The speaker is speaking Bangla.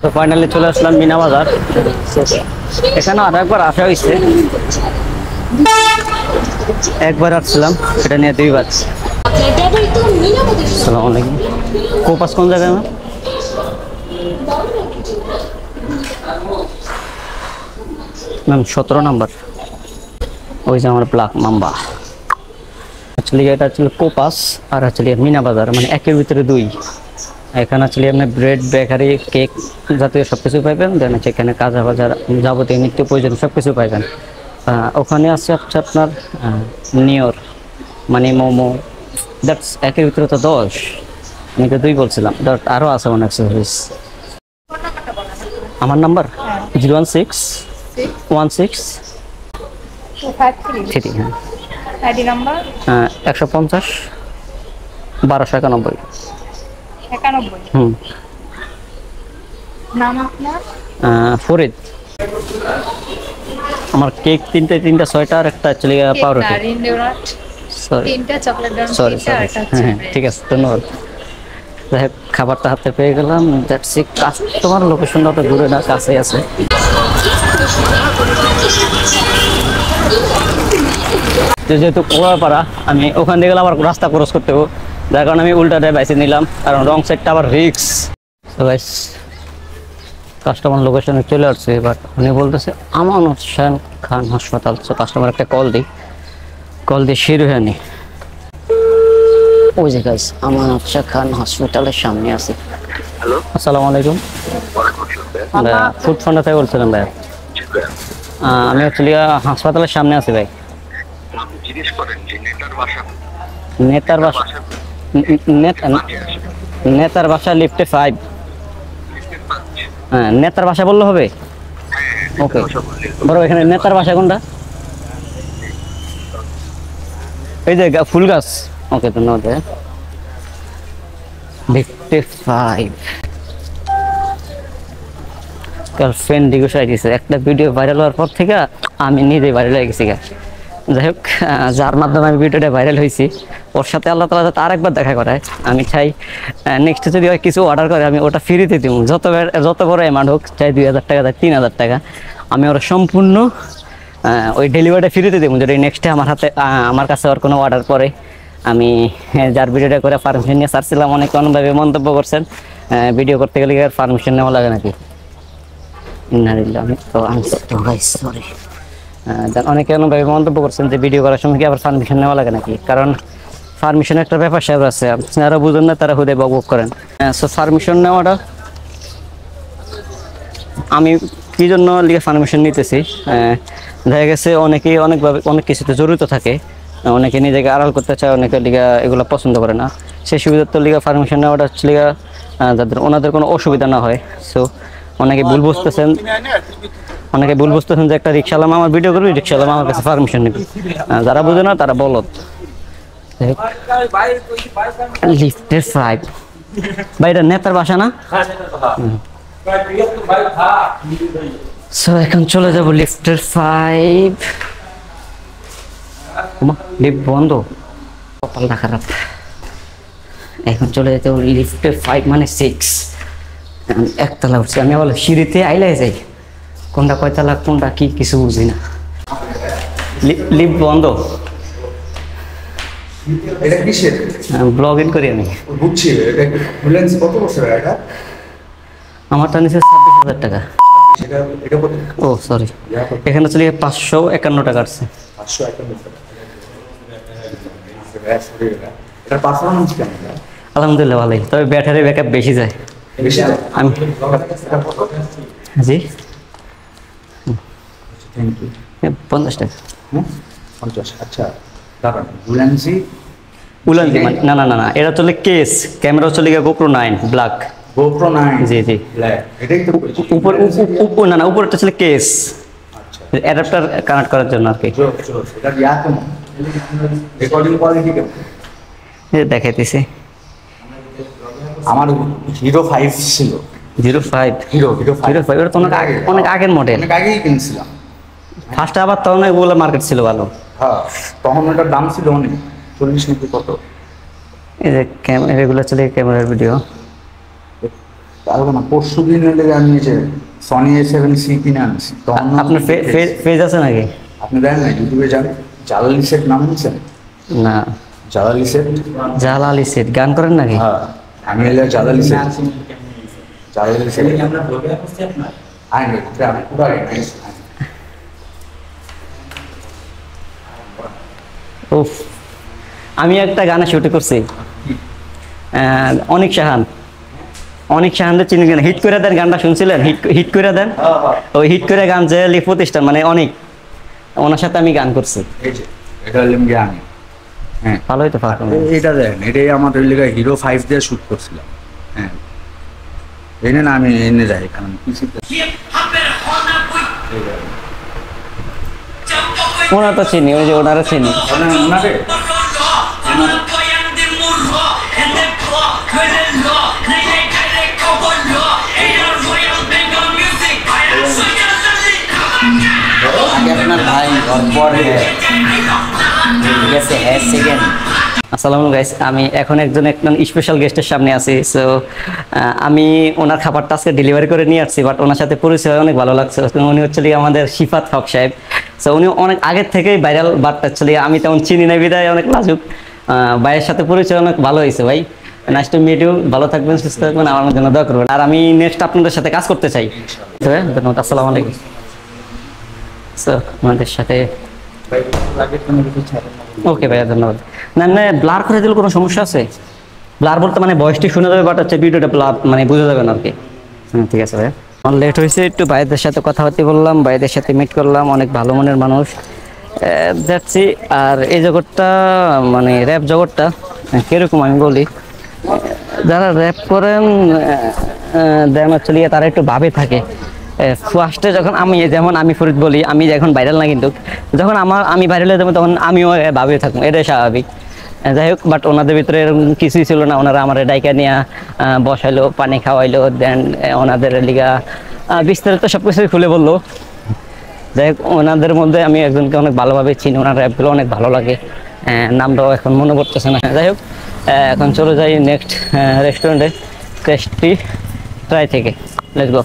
তো ফাইনালি চলে আসলাম মিনা বাজার। এখানে আর একবার আসা হয়েছে, একবার আসছিলাম, এটা নিয়ে দুইবার। আসসালামু আলাইকুম। কোপাস কোন জায়গায় আমার? ম্যাম 17 নম্বর, ওই যে আমার ব্ল্যাক মাম্বা। অ্যাকচুয়ালি এটা হচ্ছিল কোপাস আর অ্যাকচুয়ালি মিনা বাজার, মানে একের ভিতরে দুই। এখানে অ্যাকচুয়ালি আপনি ব্রেড, বেকারি, কেক জাতীয় সব কিছু পাইবেন। দেন হচ্ছে এখানে কাঁচা বাজার, যাবতীয় নিত্য প্রয়োজন সব কিছু পাইবেন। ওখানে আছে হচ্ছে আপনার নিয়র, মানে মোমো। দ্যাটস একের ভিতরে তো 10, আমি তো 2 বলছিলাম, দ্যাট আরও আছে অনেক সার্ভিস। আমার নাম্বার 01616253253। হ্যাঁ, আইডি নাম্বার 150 1291। 91। হুম। নাম আপনার? ফরিদ। আমার কেক 3টা 6টা আর একটা অ্যাকচুয়ালি পাউরুটি। সরি, তিনটা চকলেট ডান, সরি তিনটা আর একটা হ্যাঁ, ঠিক আছে, ধন্যবাদ। যাই হোক, খাবারটা হাতে পেয়ে গেলাম। That's it. কাস্টমার লোকেশনটা তো দূরে না, কাছেই আছে। যেহেতু কোড়াপাড়া, আমি ওখান থেকে গেলে আবার রাস্তা ক্রস করতে হবে, যার কারণে আমি উল্টাটায় বাইসে নিলাম, কারণ রং সাইডটা আবার রিক্স। কাস্টমার লোকেশনে চলে আসছে। এবার উনি বলতেছে আমানত শাহ খান হাসপাতাল। তো কাস্টমার একটা কল দিয়ে শির হয়ে নি। ওই যে গাইস, আমানত শাহ খান হসপিটালের সামনে আছে। হ্যালো, আসসালামু আলাইকুম। ফুড ফান্ডা থেকে বলছিলাম ভাই। আমি অ্যাকচুয়ালি হাসপাতালের সামনে আছি ভাই। জিজ্ঞেস করেন যে নেতার বাসা লিফটে 5। হ্যাঁ, নেতার বাসা বললে হবে? ওকে বড়, এখানে নেতার বাসা কোনটা? এই যে ফুল গাছ। ওকে, ধন্যবাদ। লিফটে 5। গার্লফ্রেন্ড ডিগোসাই দিয়েছে। একটা ভিডিও ভাইরাল হওয়ার পর থেকে আমি নিজেই ভাইরাল হয়ে গেছি। যাই হোক, যার মাধ্যমে আমি ভিডিওটা ভাইরাল হয়েছি, ওর সাথে আল্লাহ তাআলা যাতে আরেকবার দেখা করায়। আমি চাই নেক্সট যদি হয় কিছু অর্ডার করে, আমি ওটা ফ্রিতে দিব। যত বড় অ্যামাউন্ট হোক, চাই 2000 টাকা, চাই 3000 টাকা, আমি ওরা সম্পূর্ণ ওই ডেলিভারিটা ফ্রিতে দেবো। যদি নেক্সটে আমার কাছে আর কোনো অর্ডার পরে, আমি যার ভিডিওটা করে পারমিশন নিয়ে ছাড়ছিলাম, অনেকে অন্যভাবে মন্তব্য করছেন ভিডিও করতে গেলে পারমিশন নেওয়া লাগে নাকি। সরি, অনেকে অন্যভাবে মন্তব্য করছেন যে ভিডিও করার সময় কি আবার পারমিশন নেওয়া লাগে নাকি। কারণ পারমিশন একটা ব্যাপার স্যাপার আছে, যারা বুঝেন না তারা হুদে বক করেন। সো পারমিশন নেওয়াটা, আমি কি জন্য লিগে পারমিশন নিতেছি, দেখা গেছে অনেকেই অনেকভাবে অনেক কিছুতে জড়িত থাকে, অনেকে নিজেকে আড়াল করতে চায়, অনেকে লিগা এগুলো পছন্দ করে না। সেই সুবিধার তো লিগা পারমিশন নেওয়াটা লিগা যাদের ওনাদের কোনো অসুবিধা না হয়। সো অনেকে ভুল বুঝতেছেন যে একটা রিক্সাওয়ালা আমার ভিডিও করবি, রিক্সাওয়ালা আমার কাছে পারমিশন নেবে। যারা বুঝে না তারা বলত। লিফটের 5 ভাই, এটা নেতার বাসা না? সো এখন চলে যাব লিফটের 5। লিফট বন্ধ, কপালটা খারাপ। এখন চলে যেতে লিফটের 5 মানে 6। একতলা উঠছি, আমি আবার সিঁড়িতে আইলাই যাই, কোনটা কয়তলা কোনটা কি কিছু বুঝি না। লিফট বন্ধ। এটা কিসের? ব্লগ ইন করি আমি। বুঝছি, এটা অ্যাম্বুলেন্স কত বছর এটা? আমারটা নিচে 26,000 টাকা। এটা এটা কত? ও সরি, এখানে চলে 551 টাকা আসছে। 551 টাকা। এটা পারফরম্যান্স কেমন? আলহামদুলিল্লাহ ভালোই, তবে ব্যাটারি ব্যাকআপ বেশি যায়। বেশি আমি জি থ্যাংক ইউ। 50 টাকা। 50। আচ্ছা দাঁড়ান, অ্যাম্বুলেন্সই উলানজি না না না না, এটা চলে কেস, ক্যামেরা চলে গিয়ে GoPro 9 ব্ল্যাক। GoPro 9 জি জি, ব্ল্যাক। এটাই তো উপর না না, উপরটা চলে কেস, আচ্ছা, অ্যাডাপ্টার কানেক্ট করার জন্য আর কি। এটা ইয়া কেমন? রেকর্ডিং কোয়ালিটি কেমন? দেখাইতেছি। আমার হিরো 5 ছিল। 05 হিরো 05, এটা তো অনেক আগের মডেল। অনেক আগেই কিনছিলাম। ফার্স্টে আবার তখন ওগুলো মার্কেট ছিল ভালো। হ্যাঁ, তখন ওটার দাম ছিল অনেক, 40 নাকি কত। এই যে ক্যামেরা, এগুলো চলে ক্যামেরার ভিডিও। পারবো না, পরশু দিন হলে আমি যে সনি A7C কিনে আনছি তখন আপনার পেজ আছে নাকি? আপনি দেখেন না ইউটিউবে যান, জালালি সেট নাম নিচ্ছেন? না। জালালি সেট, জালালি সেট গান করেন নাকি? হ্যাঁ আমি এলে জালালি সেট, জালালি সেট আইনি আমি পুরো আইনি। উফ, আমি একটা গানে শুট করছি, অনিক সাহান। অনিক সাহানদের চিনি কেন? হিট করে দেন গানটা শুনছিলেন? হিট করে দেন, ওই হিট করে গান যে প্রতিষ্ঠান মানে অনেক, ওনার সাথে আমি গান করছি। এই যে এটা হলাম আমি, হ্যাঁ ভালোই তো ফাঁকা। এইটা দেখেন, এটাই আমাদের লেগে হিরো 5 দিয়ে শুট করছিলাম। হ্যাঁ এনে না আমি এনে যাই এখানে ওনার তো চিনি, ওই যে ওনারা চিনি। ওনারে আপনার ভাই পরে গেছে হ্যাঁ সেকেন্ড। আসসালামু আলাইকুম গাইস, আমি এখন একজন স্পেশাল গেস্টের সামনে আছি। সো আমি ওনার খাবারটা আজকে ডেলিভারি করে নিয়ে আসছি, বাট ওনার সাথে পরিচয় অনেক ভালো লাগছে। উনি হচ্ছে আমাদের শিফাত হক সাহেব। সো উনি অনেক আগের থেকেই ভাইরাল, বাট অ্যাকচুয়ালি আমি তেমন চিনি না বিদায় অনেক লাজুক। ভাইয়ের সাথে পরিচয় অনেক ভালো হয়েছে ভাই। Nice to meet you. ভালো থাকবেন, সুস্থ থাকবেন, আমার জন্য দোয়া করবেন। আর আমি নেক্সট আপনাদের সাথে কাজ করতে চাই। ধন্যবাদ, আসসালামু আলাইকুম। সো আমাদের সাথে ওকে ভাইয়া, ধন্যবাদ। না না, ব্লার করে দিলে কোনো সমস্যা আছে? ব্লার বলতে মানে ভয়েসটি শুনে যাবে, বাট হচ্ছে ভিডিওটা ব্লার মানে বুঝে যাবে না আর কি। ঠিক আছে ভাইয়া, আমার লেট হয়েছে একটু। ভাইদের সাথে কথাবার্তা বললাম, ভাইদের সাথে মিট করলাম, অনেক ভালো মনের মানুষ যাচ্ছি। আর এই জগৎটা মানে র্যাপ জগৎটা কীরকম আমি বলি, যারা র্যাপ করেন দেন অ্যাকচুয়ালি তারা একটু ভাবে থাকে। ফার্স্টে যখন আমি ফরিদ বলি, আমি এখন ভাইরাল না, কিন্তু যখন আমি ভাইরাল হয়ে যাবো তখন আমিও ভাবে থাকবো, এটাই স্বাভাবিক। যাই হোক, বাট ওনাদের ভিতরে এরকম কিছুই ছিল না। ওনারা আমার ডাইকা নিয়ে বসাইলো, পানি খাওয়াইলো, দেন ওনাদের লিগা বিস্তারিত সব কিছুই খুলে বললো। যাই হোক, ওনাদের মধ্যে আমি একজনকে অনেক ভালোভাবে চিনি, ওনার র্যাপগুলো অনেক ভালো লাগে। নামটাও এখন মনে পড়তেছে না। যাই হোক, এখন চলে যাই নেক্সট রেস্টুরেন্টে, টেস্টি ট্রাই থেকে। Let's go.